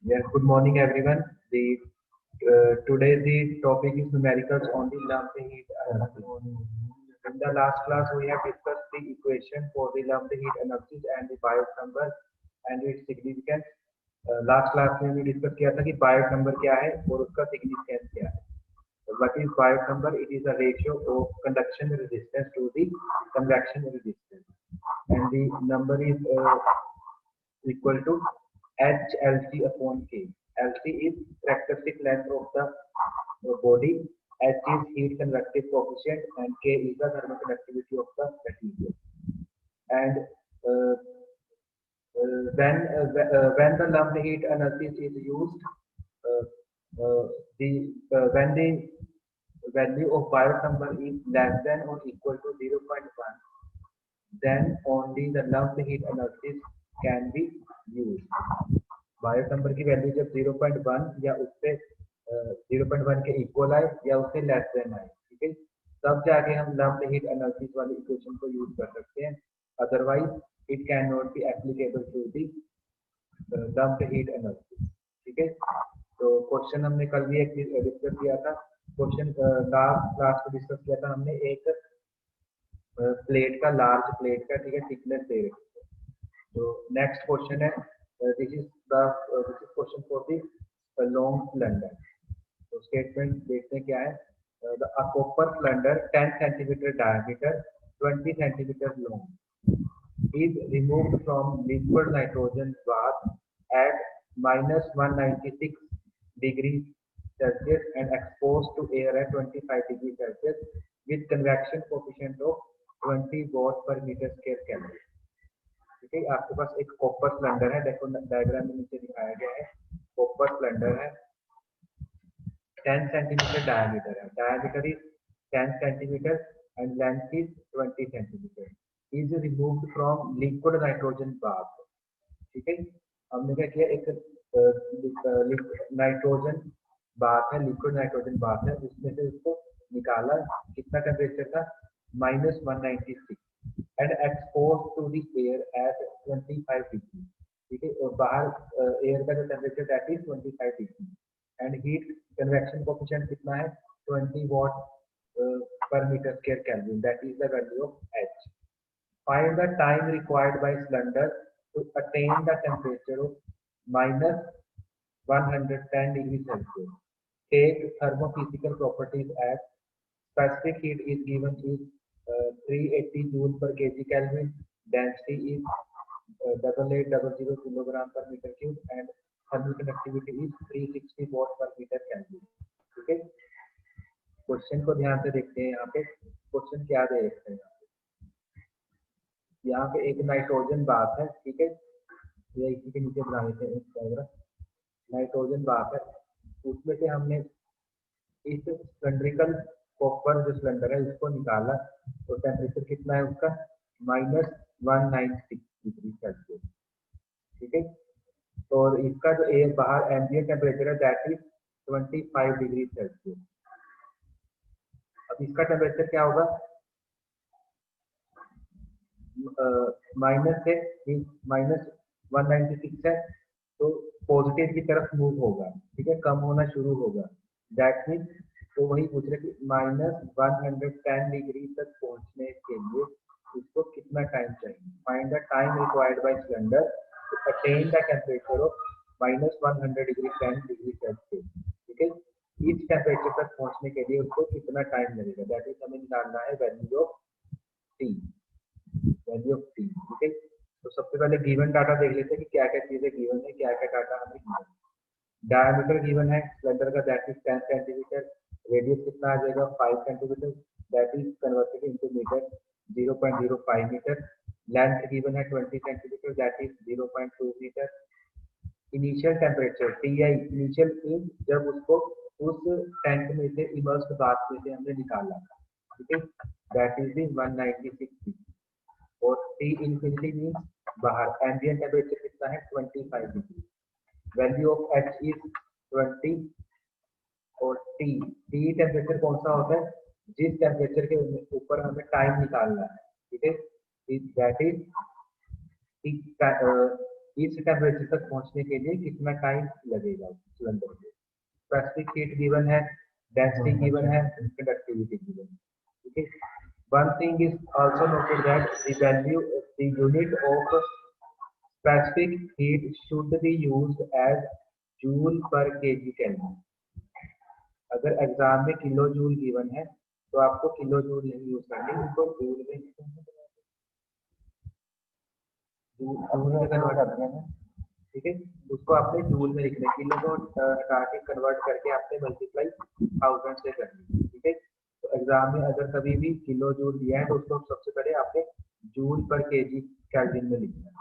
Yes, good morning everyone. Today the topic is numericals on the lumped heat analysis. In the last class we have discussed the equation for the lumped heat analysis and the Biot number and its significance. Last class में हमने discuss किया था कि Biot number क्या है और उसका significance क्या है. What is Biot number? It is a ratio of conduction resistance to the convection resistance, and the number is equal to HLC upon K. LC is characteristic length of the body, H is heat convective coefficient, and K is the thermal conductivity of the material. And when the lumped heat analysis is used, when the value of Biot number is less than or equal to 0.1, then only the lumped heat analysis can be used. Biot number की value जब 0.1 या उससे 0.1 के equal आए या उससे less than आए, ठीक है, तब जाके हम लम्प्ड हीट एनालिसिस वाली इक्वेशन को यूज कर सकते हैं. Otherwise it can not be applicable to the lumped heat analysis. ठीक है, तो क्वेश्चन हमने कल भी एक डिस्कस किया था. क्वेश्चन लास्ट क्लास में डिस्कस किया था हमने एक प्लेट का, लार्ज प्लेट का, ठीक है, थिकनेस दे रखी है. तो नेक्स्ट क्वेश्चन है, this is question for the long cylinder. तो स्टेटमेंट देखते हैं क्या है. A copper cylinder 10 centimeter diameter, 20 centimeter long is removed from liquid nitrogen bath at minus 196 degrees Celsius and exposed to air at 25 degrees Celsius with convection coefficient of 20 watt per meter square Kelvin. ठीक है, आपके पास एक copper cylinder है, देखो diagram में नीचे दिखाया गया है. कॉपर सिलेंडर है, 10 सेंटीमीटर डायमीटर है, diameter is 10 centimetre and length is 20 centimetre. Is removed from liquid nitrogen bath. ठीक है, हमने क्या किया, एक नाइट्रोजन बाथ है, लिक्विड नाइट्रोजन बाथ है, उसमें से उसको निकाला. कितना टेम्परेचर था, -196 and exposed to the air at 25 degree. ठीक है, और बाहर एयर का जो temperature that is 25 degree and heat convection coefficient कितना है, 20 वाट पर metre square kelvin, that is the value of H. Find the time required by cylinder to attain the temperature of -110 degree celsius. Take thermophysical properties as specific heat is given is 380 joule per kg Kelvin, density is 8800 kilogram per meter cube, and thermal conductivity is 360 watt per meter Kelvin. ठीक है, question को ध्यान से देखते हैं. यहाँ पे question क्या दे रखते हैं, यहाँ पे एक नाइट्रोजन बाथ है. ठीक है, ये इसी के नीचे बना लेते हैं एक डायग्राम. नाइट्रोजन बाथ है, उसमें से हमने इस सिलेंड्रिकल कॉपर जो सिलेंडर है इसको निकाला. तो टेम्परेचर कितना है उसका, -196 डिग्री सेल्सियस. ठीक है, और इसका जो एयर बाहर एम्बिएंट टेम्परेचर है दैट इज 25 डिग्री सेल्सियस. अब इसका टेम्परेचर क्या होगा, माइनस से -196 है तो पॉजिटिव की तरफ मूव होगा. ठीक है, कम होना शुरू होगा. दैट मीन्स, तो वही पूछ रहे कि -110 डिग्री तक पहुंचने के लिए उसको कितना टाइम चाहिए. Find the time required by cylinder to attain the temperature of -100 degree 10 degree celsius. ठीक है, इस टेम्परेचर तक पहुंचने के लिए उसको कितना टाइम लगेगा, दैट इज हमें निकालना है value of T. Value of T. ठीक है, तो सबसे पहले गिवन डाटा देख लेते हैं कि क्या क्या चीजें गिवन है, क्या क्या डाटा हमें गिवन. डायमीटर गिवन है सिलेंडर का, दैट इज 10 सेंटीमीटर. रेडियस कितना आ जाएगा, 5 centimetre, that is converted into metre, 0.05 metre. Length given है 20 centimetre, that is 0.2 metre. Initial temperature Ti, initial mean जब उसको उस टैंक में से इमर्स्ड बाथ में से हमने निकाला. ठीक है, दैट इज दी 196 डिग्री. और T इन्फिनिटी मीन्स बाहर एम्बिएंट टेम्परेचर कितना है, 25 degree. Value of H is 20 और T टेम्परेचर कौन सा होता है, जिस टेम्परेचर के ऊपर हमें टाइम निकालना है. ठीक है, दैट इज इस टेम्परेचर तक पहुंचने के लिए कितना टाइम लगेगा सिलेंडर को। स्पेसिफिक हीट गिवन है, डेंसिटी गिवन है, कंडक्टिविटी गिवन है, ठीक है। One thing is also noted that the unit of specific heat should be used as joule per kg Kelvin. अगर एग्जाम में किलो जूल गिवन है तो आपको किलो जूल नहीं यूज करनी, उसको जूल में कन्वर्ट कर देना, ठीक है। उसको आपने जूल में लिखना है, किलो को हटा के कन्वर्ट करके आपने मल्टीप्लाई 1000 से करनी, ठीक है। तो एग्जाम में अगर कभी भी किलो जूल दिया है तो उसको सबसे पहले आपने जूल पर केजी केल्विन में लिखना है।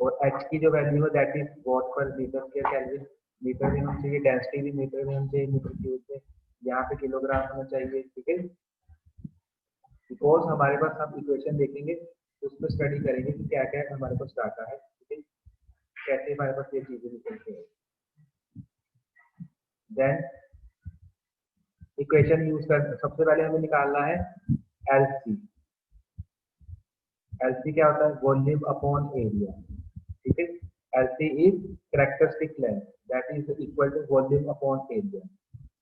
और एच की जो वैल्यू है that is what per metre square kelvin, metre में हम चाहिए, डेंसिटी भी मीटर में हम चाहिए, मीटर क्यूब में, यहाँ पे किलोग्राम होना चाहिए, ठीक है। बिकॉज हमारे पास हम इक्वेशन देखेंगे उसमें स्टडी करेंगे कि क्या क्या हमारे पास डाटा है, ठीक है, कैसे हमारे पास ये चीजें निकलती है। देन इक्वेशन यूज कर सबसे पहले हमें निकालना है एलसी। एलसी क्या होता है? वॉल्यूम अपॉन एरिया, ठीक है। LC is characteristic length that is equal to volume upon area.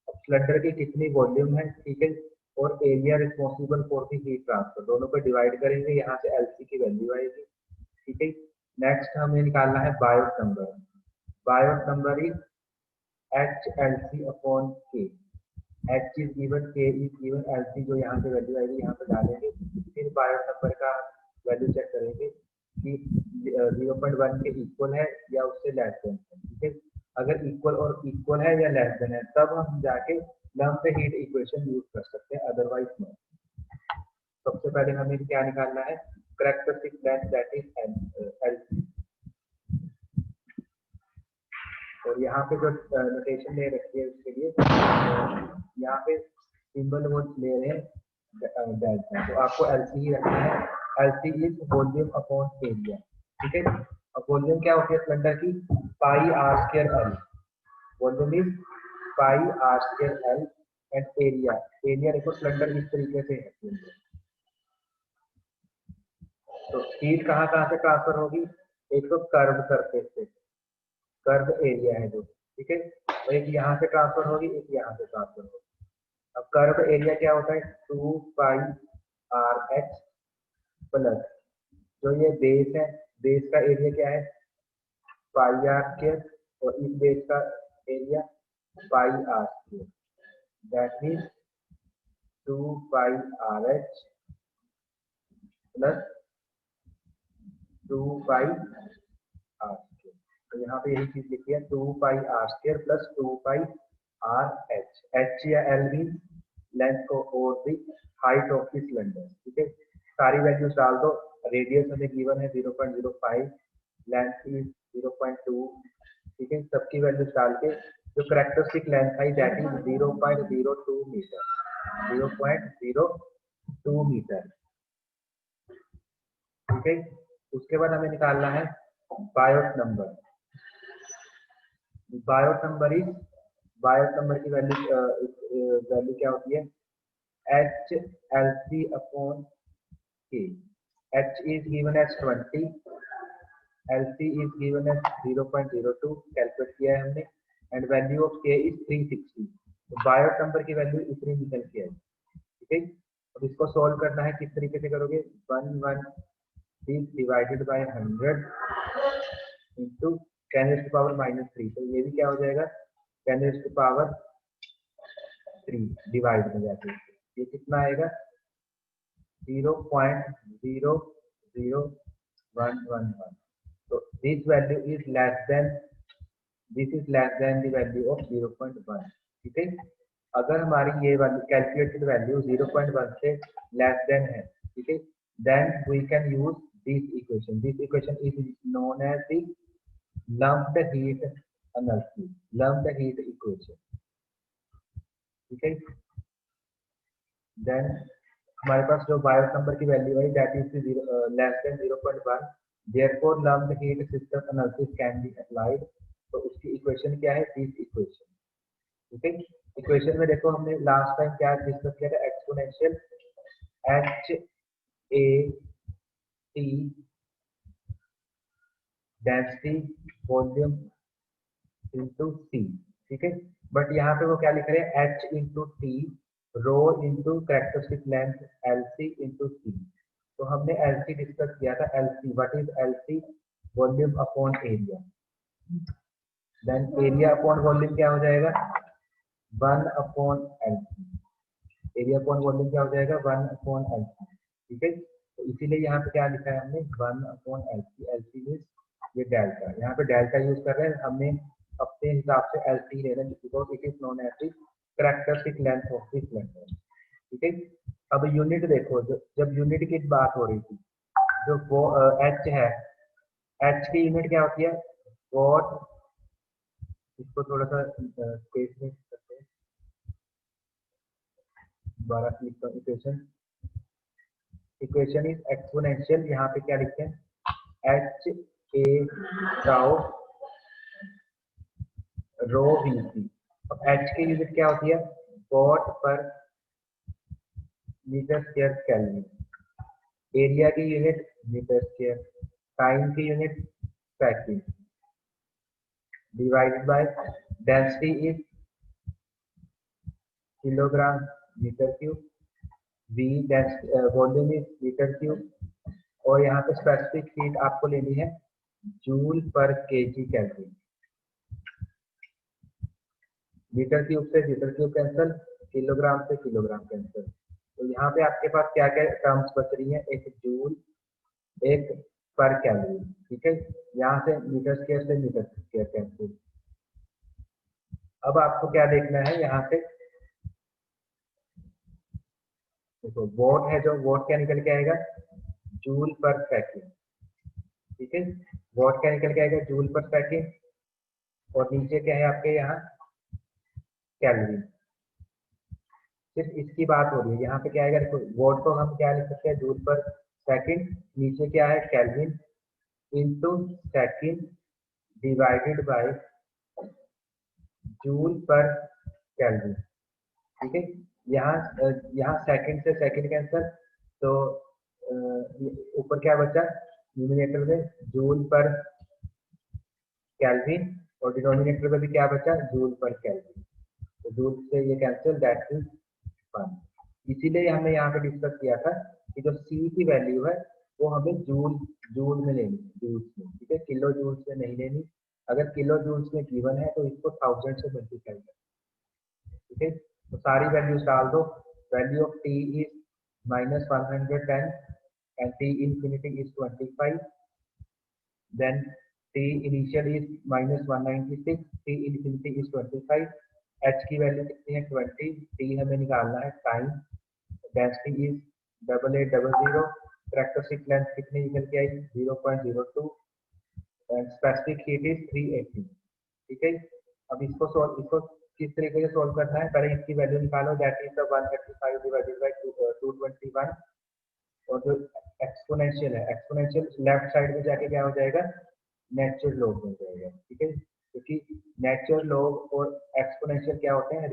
अब सिलेंडर की कितनी वॉल्यूम है, ठीक है, और area responsible for the heat transfer, दोनों को डिवाइड करेंगे, यहाँ से एलसी की वैल्यू आएगी, ठीक है। नेक्स्ट हमें निकालना है Biot number. Biot number is H L C upon K. H is given, K is given, L C जो यहाँ से वैल्यू आएगी यहाँ पे डालेंगे, फिर बायोट नंबर का वैल्यू चेक करेंगे कि 0.1 के इक्वल है या उससे लेस देन है, ठीक है। अगर इक्वल है या लेस देन है तब हम जाके लम्प्ड हीट इक्वेशन यूज कर सकते हैं, अदरवाइज नो। सबसे पहले हमें क्या निकालना है? Characteristic length that is LC. और यहाँ पे जो नोटेशन ले रखी है उसके लिए यहाँ पे सिंबल वो ले रहे हैं डेल्टा, तो आपको एलसी ही रखना है। LC is volume upon area, ठीक है। अब वॉल्यूम क्या होती है सिलेंडर की? Pi r square L. Volume is pi r square L and area, area देखो सिलेंडर इस तरीके से है। तो हीट कहाँ कहाँ से ट्रांसफर होगी? एक तो कर्व सरफेस से, कर्व एरिया है जो, ठीक है, और एक यहाँ से ट्रांसफर होगी, एक यहाँ से ट्रांसफर होगी। अब कर्व एरिया क्या होता है? 2 पाई आर एच प्लस जो ये बेस है, बेस का एरिया क्या है? पाई आर स्क्वायर, और इस बेस का area pi r square, that means 2 pi r h plus 2 pi r square. तो यहाँ पे यही चीज लिखी है, 2 pi r square plus 2 pi r h. H या एल भी लेंथ को और the height of the cylinder, ठीक है। सारी वैल्यूज डाल दो। रेडियस हमें गिवन है 0.05, लेंथ इज 0.2, ठीक है। सबकी वैल्यूज डाल के जो कैरेक्टरिस्टिक लेंथ है दैट इज 0.02 मीटर, 0.02 मीटर, ठीक है। उसके बाद हमें निकालना है Biot number. Biot number is, Biot number की वैल्यू क्या होती है? H L C upon K. H is given as 20, L C is given as 0.02 calculate किया है हमने, and value of K is 360। तो बायोट नंबर की वैल्यू इतनी निकल के आई, ठीक है। अब इसको सॉल्व करना है, किस तरीके से करोगे? 116 डिवाइडेड बाय 100 इंटू 10⁻³ तो ये भी क्या हो जाएगा? 10⁻³ डिवाइड में जाके ये कितना आएगा? 0.00111। तो this value is less then, this is less then the value of 0.1, ठीक है। अगर हमारी ये वैल्यू कैलकुलेटेड वैल्यू 0.1 से लेस देन है, ठीक है, then we can use this equation. This equation is known as the lumped heat energy, lumped heat equation, ठीक है। देन हमारे पास जो बायोट नंबर की वैल्यू है that is less than 0.1, therefore lumped heat system analysis can be applied. तो उसकी equation क्या है? दिस इक्वेशन, ठीक है। इक्वेशन में देखो हमने लास्ट टाइम क्या डिस्कस किया था? Exponential h a t density volume into C, ठीक है। बट यहाँ पे वो क्या लिख रहे हैं, h into t rho into characteristic length L C into C. तो हमने एल सी डिस्कस किया था, L C what is L C, volume upon area. Then area upon volume क्या हो जाएगा, 1 upon L C. Area upon volume क्या हो जाएगा, 1/LC, ठीक है। तो इसीलिए यहाँ पे क्या लिखा है हमने, 1/LC। LC मीन्स ये डेल्टा, यहाँ पे डेल्टा यूज कर रहे हैं हमने अपने हिसाब से LC ले रहे हैं because it is known as the characteristic length of the cylinder, ठीक है। अब यूनिट देखो, जब यूनिट की बात हो रही थी, जो वो एच है, एच की यूनिट क्या होती है, वॉट। इसको थोड़ा सा स्पेस में करते हैं, दोबारा लिखता हूँ इक्वेशन। इक्वेशन इज एक्सपोनेंशियल, यहाँ पे क्या लिखते हैं, h a tau rho V C. अब एच की यूनिट क्या होती है, watt per metre square kelvin. Area की यूनिट मीटर स्क्वायर, टाइम की unit second, divided by density is kilogram metre cube, V volume is metre cube, और यहाँ पे स्पेसिफिक हीट आपको लेनी है जूल पर केजी केल्विन। मीटर क्यूब से मीटर क्यूब कैंसिल, किलोग्राम से किलोग्राम कैंसिल। तो यहाँ पे आपके पास क्या क्या टर्म्स बच रही है, एक जूल, एक पर कैलोरी, ठीक है। यहाँ से मीटर स्क्वायर से मीटर स्क्वायर कैंसिल। अब आपको क्या देखना है, यहाँ पे देखो वॉट है, जो वॉट क्या निकल के आएगा, जूल पर सेकेंड, ठीक है। वॉट क्या निकल के आएगा, जूल पर सेकेंड, और नीचे क्या है आपके यहाँ, कैलोरी। सिर्फ इसकी बात हो रही है, यहाँ पे क्या आएगा, देखो वॉट को हम क्या लिख सकते हैं, जूल पर सेकेंड, नीचे क्या है, kelvin into second divided by joule पर केल्विन, ठीक है। यहाँ सेकंड से सेकंड कैंसिल, तो ऊपर क्या बचा, न्यूमिनेटर में जूल पर केल्विन, और डिनोमिनेटर में भी क्या बचा, जूल पर केल्विन। तो जूल से ये कैंसिल, दैट इज 1। इसीलिए हमने यहाँ पे डिस्कस किया था कि जो सी की वैल्यू है वो हमें जूल जूल में लेनी है, जूल्स में, ठीक है, किलो जूल्स में नहीं लेनी। अगर किलो जूल्स में गिवन है तो इसको 1000 से मल्टीप्लाई करें, ठीक है। तो सारी वैल्यूज डाल दो, value of T is -110 and t infinity is 25, then t initial is -196, t infinity is 25, h की वैल्यू कितनी है 20, t हमें निकालना है time, density is 8800, characteristic length कितनी निकल के आई 0.02, एंड स्पेसिफिक हीट इज 380, ठीक है। अब इसको किस तरीके से सोल्व करना है, पहले इसकी वैल्यू निकालो, that is the 135 divided by 221, और जो एक्सपोनेंशियल है, एक्सपोनेंशियल लेफ्ट साइड में जाके क्या हो जाएगा, नेचुरल लॉग हो जाएगा, ठीक है। क्योंकि नेचुरल लॉग और एक्सपोनेंशियल क्या होते हैं,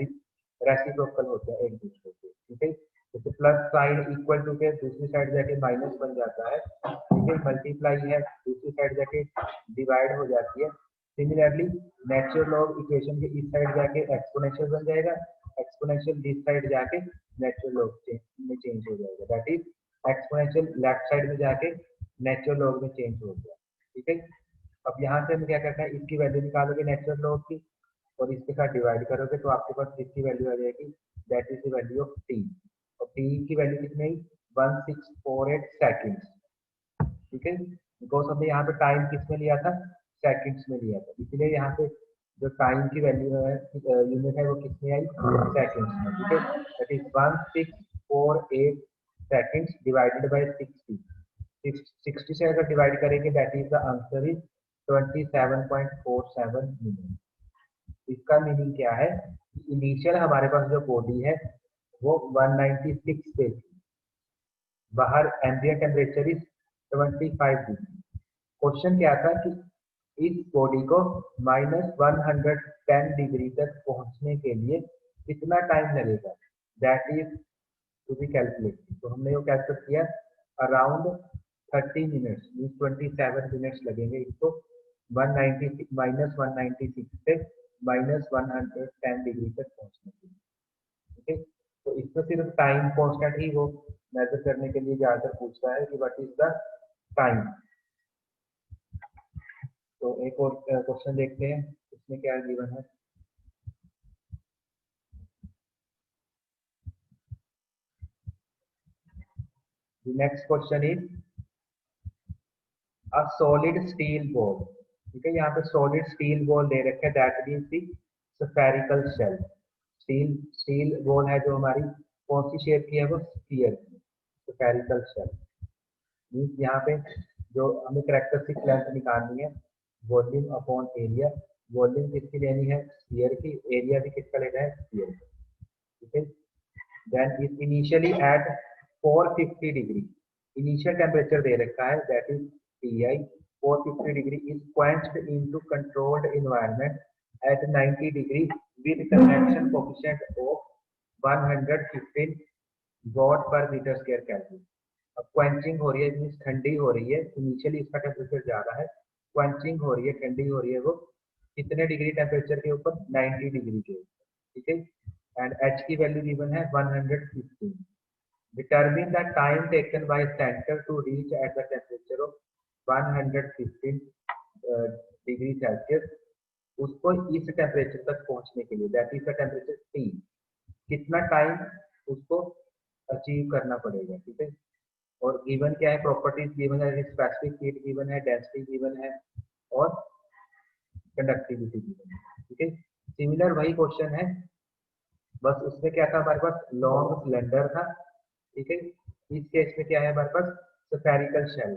रेसिप्रोकल होते हैं एक दूसरे के, ठीक है। जैसे प्लस साइन इक्वल टू के दूसरी साइड जाके माइनस बन जाता है, ठीक है, मल्टीप्लाई है दूसरी साइड जाके डिवाइड हो जाती है। सिमिलरली नेचुरल लॉग इक्वेशन के इस साइड जाके एक्सपोनेंशियल बन जाएगा, एक्सपोनेंशियल दिस साइड जाके नेचुरल लॉग में चेंज हो जाएगा, that is exponential left side में जाके नेचुरल लॉग में चेंज हो गया, ठीक है। अब यहाँ से हमें क्या करना है, इसकी वैल्यू निकालोगे नेचुरल लॉग की, और इसके साथ डिवाइड करोगे तो आपके पास इसकी वैल्यू आ जाएगी, that is the value of T, और टी की वैल्यू कितनी आई 1648 सेकेंड्स, ठीक है। बिकॉज हमने यहाँ पे टाइम किस में लिया था, सेकंड्स में लिया था, इसलिए यहाँ पे जो टाइम की वैल्यू है यूनिट है वो कितनी आई, सेकंड्स में, ठीक है। That is 1648 seconds divided by 60, 60 से अगर डिवाइड करेंगे that is the answer is 27.47 minute. इसका मीनिंग क्या है, इनिशियल हमारे पास जो बॉडी है वो 196 पे थी, बाहर ambient temperature is 75 degree. Question क्या था कि इस बॉडी को -110 डिग्री तक पहुंचने के लिए कितना टाइम लगेगा, that is to be calculated. तो हमने वो कैलकुलेट किया, अराउंड 30 मिनट्स मीन 27 मिनट्स लगेंगे इसको 190 -196 से -110 डिग्री तक पहुंचने के लिए। ठीक है, तो इसमें सिर्फ टाइम कांस्टेंट ही वो मेजर करने के लिए ज्यादातर पूछता है कि व्हाट इज द टाइम। तो एक और क्वेश्चन देखते हैं इसमें क्या गिवन है। The next question is a solid steel ball। ठीक है, यहाँ पे solid steel ball दे रखे हैं, that means the spherical shell। Steel ball है जो हमारी कौन सी शेप की है, वो स्फीयर की, spherical shell। मीन्स यहाँ पे जो हमें कैरेक्टरिस्टिक लेंथ निकालनी है, वॉल्यूम अपॉन एरिया। वॉल्यूम किसकी लेनी है, स्फीयर की, एरिया भी किसका लेना है, स्फीयर। ठीक है, then is initially at 450 degree. Initial temperature दे रखा है, that is Ti। 450 degree is quenched into controlled environment at 90 degree with convection coefficient of 115 watt per meter square Kelvin। अब क्वेंचिंग हो रही है, मीन्स ठंडी हो रही है। इनिशियली इसका टेम्परेचर ज्यादा है, क्वेंचिंग हो रही है, ठंडी हो रही है, वो कितने डिग्री टेम्परेचर के ऊपर, 90 डिग्री के ऊपर। ठीक है, एंड एच की वैल्यू गिवन है 115। Determine the time taken by centre to reach at the temperature of 115 degree celsius. उसको इस टेम्परेचर तक पहुंचने के लिए, that is the temperature T, कितना टाइम उसको अचीव करना पड़ेगा। ठीक है, और गिवन क्या है, प्रॉपर्टीज गिवन है, स्पेसिफिक हीट गिवन है, डेंसिटी गिवन है, और कंडक्टिविटी गिवन है। ठीक है, सिमिलर वही क्वेश्चन है, बस उसमें क्या था, हमारे पास लॉन्ग सिलेंडर था। ठीक है, इस केस में क्या है हमारे पास, स्फेरिकल शेल।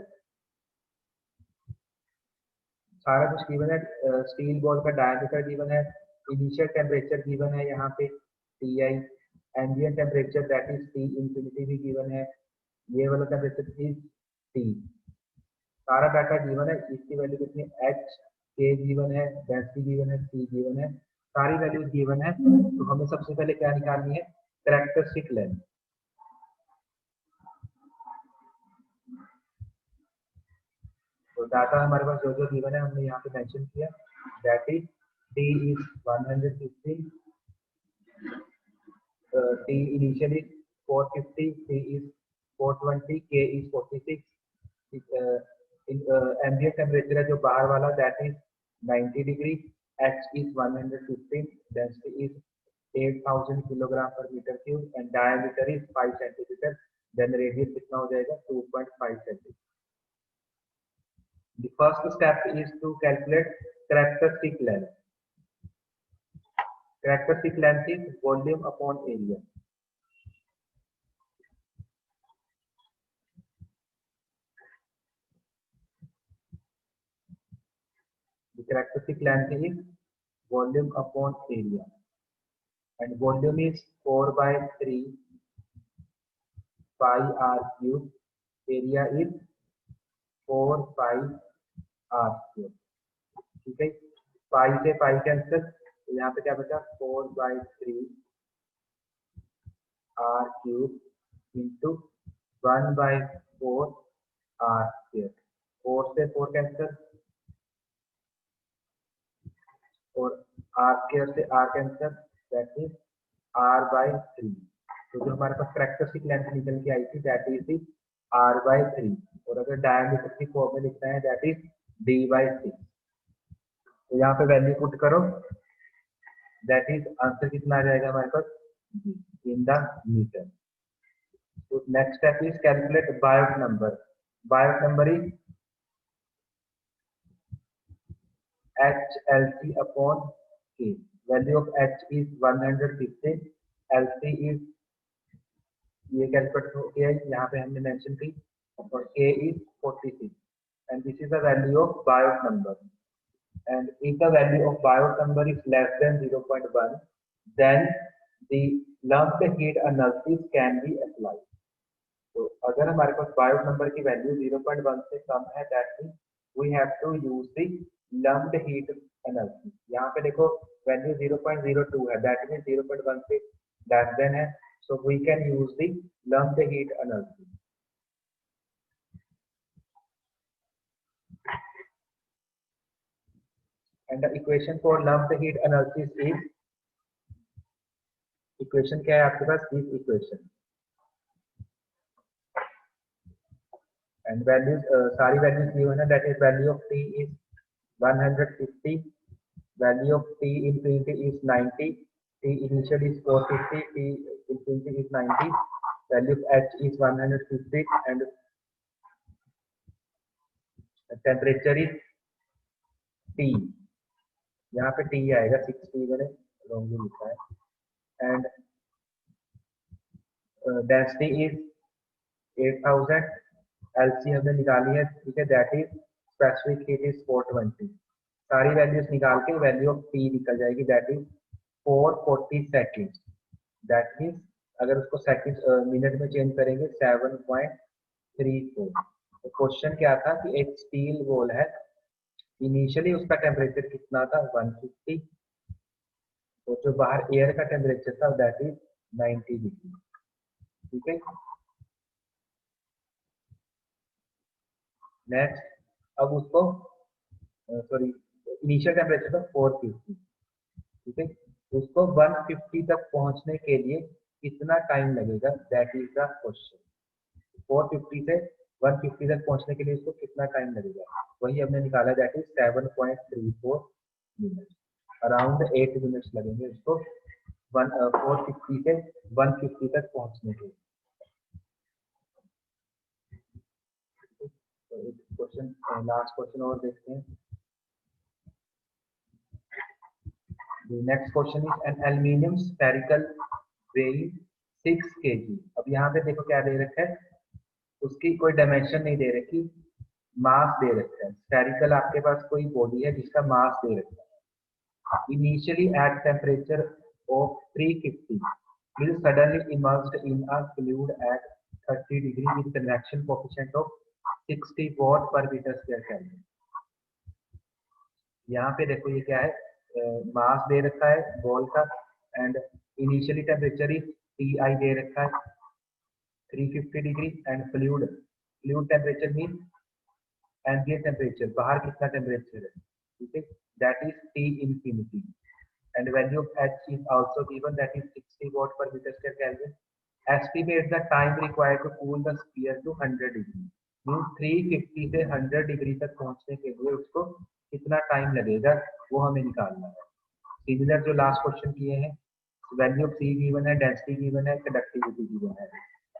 सारा कुछ गिवन है, स्टील बॉल का डायमीटर गिवन है, इनिशियल टेम्परेचर गिवन है यहाँ पे Ti, ambient temperature that is T infinity भी गिवन है, ये वाला टेम्परेचर इज T। सारा डाटा गिवन है, इसकी वैल्यू कितनी, H, K गिवन है, डेंसिटी गिवन है, C गिवन है, सारी वैल्यूज गिवन है। तो हमें सबसे पहले क्या निकालनी है, कैरेक्टरिस्टिक लेंथ। तो डाटा हमारे पास जो जो गिवन है हमने यहाँ पे मेंशन किया, that is T is 150, T initially 450, C is 420, K is 46। ambient temperature है जो बाहर वाला, that is 90 degree, H is 115, density is 8000 kilogram per metre cube, and diameter is 5 centimetre, then radius कितना हो जाएगा, 2.5 centimetre. The first step is to calculate characteristic length। Characteristic length is volume upon area। The characteristic length is volume upon area, and volume is 4 by 3 pi r cube, area is 4 pi r cube। ठीक है, पाई से pi cancel, तो यहाँ पे क्या बचा, 4 by 3 r cube into 1 by 4 r square। 4 से 4 cancel, और r square से r cancel, that is r by 3। तो जो हमारे पास कैरेक्टरिस्टिक लेंथ निकल के आई थी, that is the r by 3। और अगर डायमीटर की फॉर्म में लिखना है, दैट इज d by 6। तो यहाँ पे वैल्यू पुट करो, दैट इज आंसर कितना आ जाएगा हमारे पास, इन द मीटर। तो next step is calculate Biot number. Biot number is HLC upon K। Value of H is 115, LC is, ये कैलकुलेट हो गया है, यहाँ पे हमने मेंशन की, और K is 46, and this is the value of Biot number। And if the value of Biot number is less than 0.1, then the lumped heat analysis can be applied। तो अगर हमारे पास Biot number की value 0.1 से कम है, that means we have to use the lumped heat analysis। यहाँ पे देखो value 0.02 है, that means 0.1 से less than है, so we can use the lumped heat analysis। And the equation for lumped heat analysis is, equation क्या है आपके पास, this equation and values सारी वैल्यूज गिवन है, that is value of T is 150, value of T infinity is 90, T initial is 450, T infinity is 90, value of H is 150 and temperature is T, यहाँ पे T आएगा 60 मैंने wrongly लिखा है and density is 8000, LC हमने निकाली है, ठीक है, that is specific heat is 420, सारी वैल्यूज निकाल के वैल्यू ऑफ T निकल जाएगी, that is 440 second, that means अगर उसको सेकंड मिनट में चेंज करेंगे 7.34। तो क्वेश्चन क्या था कि एक स्टील बॉल है, इनिशियली उसका टेम्परेचर कितना था 150, तो जो बाहर एयर का टेम्परेचर था दैट इज 90 डिग्री, ठीक है। नेक्स्ट, अब उसको सॉरी इनिशियल टेम्परेचर था 450, ठीक है, उसको 150 तक पहुंचने के लिए कितना टाइम लगेगा, दैट इज द क्वेश्चन। 450 से 150 तक पहुंचने के लिए इसको कितना टाइम लगेगा, वही हमने निकाला, that is 7.34 minute, around 8 minutes लगेंगे इसको 450 से 150 तक पहुंचने के लिए। तो एक क्वेश्चन, लास्ट क्वेश्चन और देखते हैं। The next question is an aluminium spherical weighing 6 kg। अब यहाँ पे देखो क्या दे रखा है, उसकी कोई डायमेंशन नहीं दे रखी, मास दे रखा है। स्फेरिकल आपके पास कोई बॉडी है जिसका मास दे रखा है। Initially at temperature of 350 will suddenly immersed in a fluid at 30 degree with convection coefficient of 60 watt per meter square Kelvin। यहाँ पे देखो ये क्या है, मास दे रखा है बॉल का and initially temperature is Ti दे रखा है 350 degree and fluid temperature mean ambient temperature, बाहर कितना टेम्परेचर है, ठीक है, that is T infinity and value of H is also given, that is 60 watt per meter square Kelvin। Estimate the time required to cool the sphere to 100 degree, means 350 से 100 degree तक पहुंचने के लिए उसको कितना टाइम लगेगा वो हमें निकालना है। सिमिलर जो लास्ट क्वेश्चन किए हैं, वैल्यू ऑफ C गिवन है, डेंसिटी गिवन है, कंडक्टिविटी गिवन है।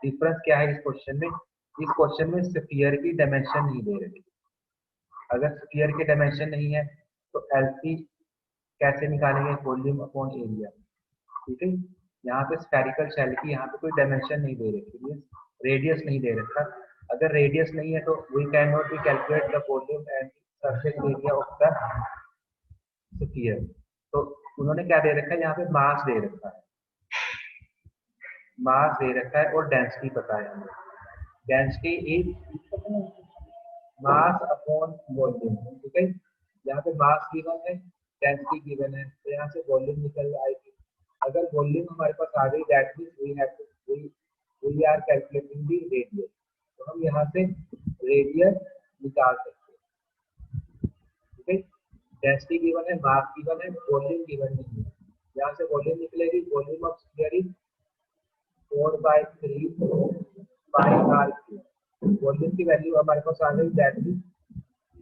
डिफरेंस क्या है इस क्वेश्चन में, इस क्वेश्चन में स्फीयर की डायमेंशन नहीं दे रही। अगर स्फीयर की डायमेंशन नहीं है तो LC कैसे निकालेंगे, वॉल्यूम अपॉन एरिया, ठीक है। यहाँ पे स्फेरिकल शेल की यहाँ पे कोई डायमेंशन नहीं दे रखी, मींस रेडियस नहीं दे रखा। अगर रेडियस नहीं है तो we can not be calculate the volume and surface area of the sphere. तो उन्होंने क्या दे रखा है, यहाँ पे मास दे रखा है, मास दे रखा है और डेंसिटी पता है हमें, density is mass upon volume, ठीक है। यहाँ पे मास गिवन है, डेंसिटी गिवन है, तो यहाँ से वॉल्यूम निकल आएगी। अगर वॉल्यूम हमारे पास आ गई, that means we have to we are calculating the radius, तो हम यहाँ से रेडियस निकाल सकते हैं, ठीक है। डेंसिटी गिवन है, मास गिवन है, वॉल्यूम गिवन नहीं है, यहाँ से वॉल्यूम निकलेगी, volume of sphere is 4/3 pi R cube. Volume की वैल्यू हमारे पास आ गई, that means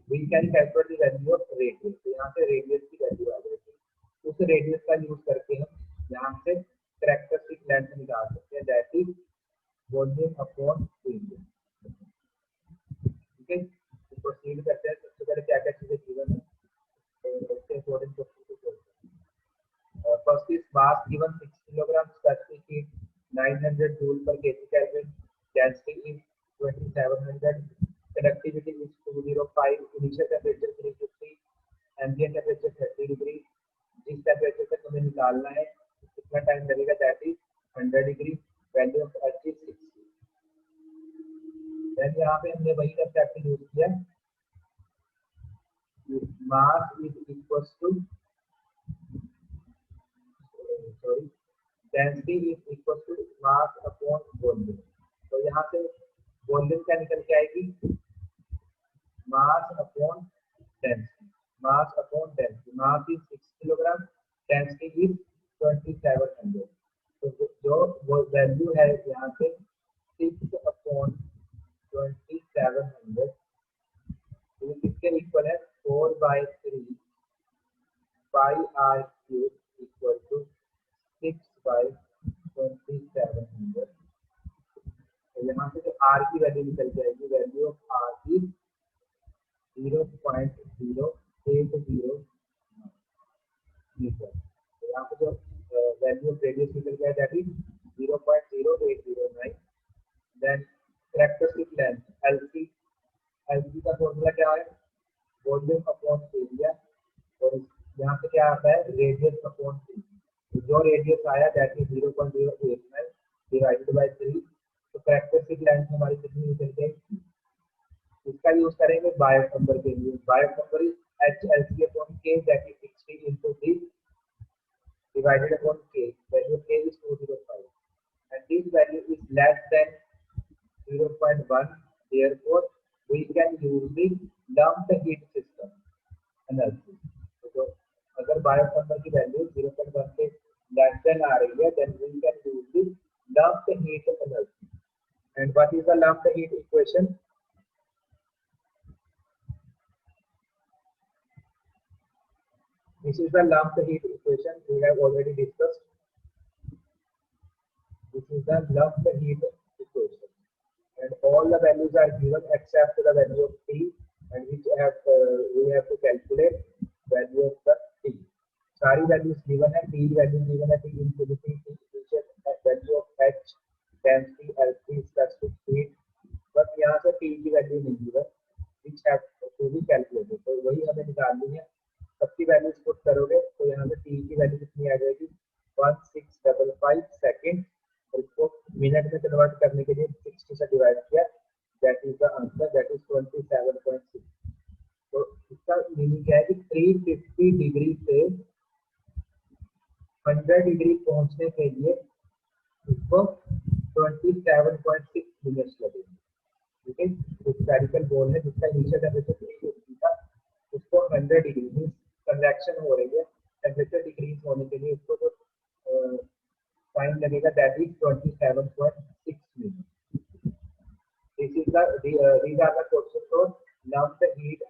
we can calculate the value of radius, तो यहाँ से रेडियस की वैल्यू आ जाएगी। उस रेडियस का यूज करके हम यहाँ से कैरेक्टरिस्टिक लेंथ निकाल सकते हैं, that is volume upon area, ठीक है। तो प्रोसीड करते हैं, सबसे पहले क्या क्या चीजें गिवन है, तो उसके अकॉर्डिंग क्वेश्चन को सोल्व करते हैं। First is mass given 6 kilogram, specific heat 900 joule पर KG kelvin, density is 2700, conductivity is 205, initial temperature 350, ambient temperature 30 degree. जिस टेम्परेचर तक हमें निकालना है कितना टाइम लगेगा, that is 100 degree, value of H is 60। Then यहाँ पे हमने वही कंसेप्ट यूज किया, mass is equals to sorry density is equals to mass upon volume. तो यहाँ से वॉल्यूम क्या निकल के आएगी, mass upon density, mass upon density, mass is 6 kilogram, density is 2700. तो जो वो वैल्यू है यहाँ पे 6/2700, ये किसके इक्वल है? 4/3 pi R cube equal to 6/2700। तो यहाँ से जो आर की वैल्यू निकल जाएगी, वैल्यू ऑफ आर की 0.0809 मीटर। तो यहाँ पे जो वैल्यू ऑफ रेडियस निकल गया that is 0.0809। Then characteristic length LC, LC का फॉर्मूला क्या है? वॉल्यूम अपॉन एरिया, और यहाँ पे क्या आता है? Radius upon 3। तो जो रेडियस आया दैट इज 0.089 डिवाइडेड बाय 3। तो कैरेक्टरिस्टिक लेंथ हमारी कितनी निकल गई? इसका यूज करेंगे बायोट नंबर के लिए। Biot number is HLC upon K that is 60 into 3 divided upon K. Value of K is 205 and this value is less than 0.1. Therefore, we can use the lumped heat system analysis. So, अगर Biot number की value 0.1 के less than आ रही है, then we can use the lumped heat analysis. And what is the lumped heat equation? This is the lumped heat equation we have already discussed. This is the lumped heat equation, and all the values are given except the value of T, and which we have to calculate value of the T. सारी values given है, T value given है, T infinity, T initial, value of H, density, L3, specific heat, बस यहाँ से T की value नहीं given, which have to be calculated. तो वही हमें निकालनी है। सबकी वैल्यूज पुट करोगे तो यहाँ पे टी की वैल्यू कितनी आ जाएगी? 1655 सेकेंड, और इसको मिनट में कन्वर्ट करने के लिए 60 से डिवाइड किया, that is the answer, that is 27.6। तो इसका मीनिंग क्या है कि 350 डिग्री से 100 डिग्री पहुंचने के लिए इसको 27.6 मिनट्स लगेंगे। ठीक है, स्फेरिकल बॉल है जिसका इनिशियल टेंपरेचर 350 था, उसको 100 डिग्री मींस कन्वेक्शन हो रही है, टेंपरेचर डिक्रीज होने के लिए उसको जो टाइम लगेगा that is 27.6 minute. This is the these are the questions for lumped heat